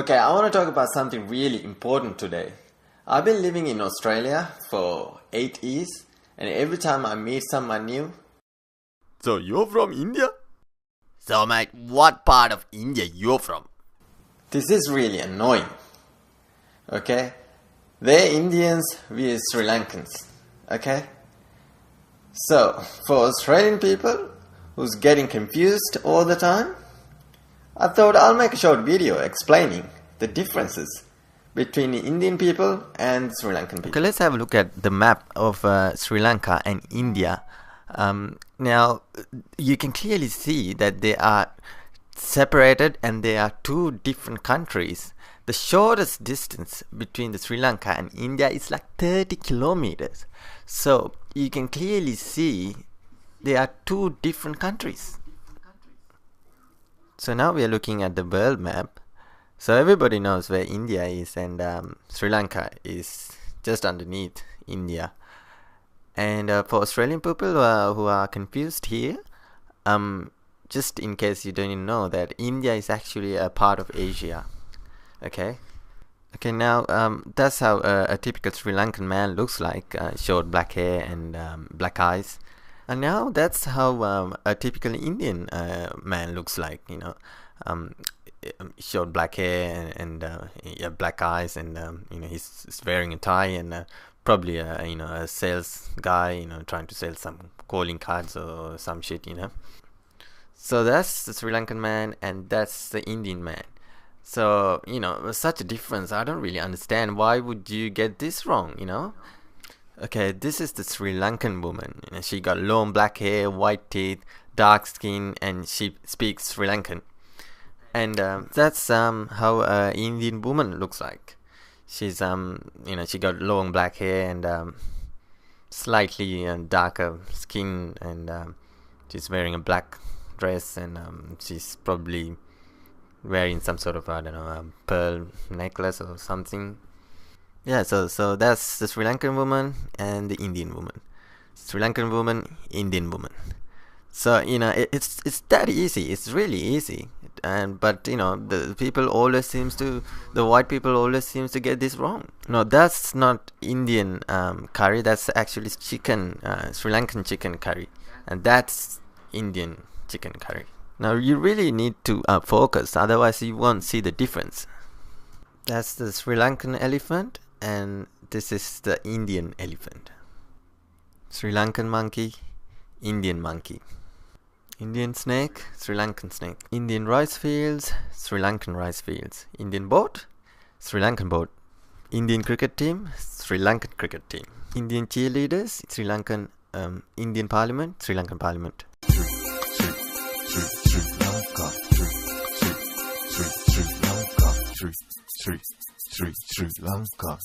Okay, I want to talk about something really important today. I've been living in Australia for 8 years, and every time I meet someone new... So you're from India? So mate, what part of India you're from? This is really annoying. Okay? They're Indians, we are Sri Lankans. Okay? So, for Australian people who's getting confused all the time, I thought I'll make a short video explaining the differences between the Indian people and Sri Lankan people. Okay, let's have a look at the map of Sri Lanka and India. Now, you can clearly see that they are separated and they are two different countries. The shortest distance between the Sri Lanka and India is like 30 kilometers. So, you can clearly see they are two different countries. So now we are looking at the world map. So everybody knows where India is, and Sri Lanka is just underneath India. And for Australian people who are confused here, just in case you don't know that India is actually a part of Asia. Okay, now that's how a typical Sri Lankan man looks like, short black hair and black eyes. And now that's how a typical Indian man looks like, you know, short black hair and yeah, black eyes, and you know, he's wearing a tie and probably you know, a sales guy, you know, trying to sell some calling cards or some shit, you know. So that's the Sri Lankan man and that's the Indian man. So, you know, such a difference. I don't really understand. Why would you get this wrong, you know? Okay, this is the Sri Lankan woman. You know, she got long black hair, white teeth, dark skin, and she speaks Sri Lankan. And that's how an Indian woman looks like. She's you know, she got long black hair and slightly darker skin, and she's wearing a black dress, and she's probably wearing some sort of, I don't know, pearl necklace or something. Yeah, so that's the Sri Lankan woman and the Indian woman. Sri Lankan woman, Indian woman. So, you know, it's that easy. It's really easy. But you know, the white people always seems to get this wrong. No, that's not Indian curry. That's actually chicken, Sri Lankan chicken curry, and that's Indian chicken curry. Now you really need to focus, otherwise you won't see the difference. That's the Sri Lankan elephant, and this is the Indian elephant. Sri Lankan monkey, Indian monkey. Indian snake, Sri Lankan snake. Indian rice fields, Sri Lankan rice fields. Indian boat, Sri Lankan boat. Indian cricket team, Sri Lankan cricket team. Indian cheerleaders, Sri Lankan. Indian parliament, Sri Lankan parliament. Sri Lanka.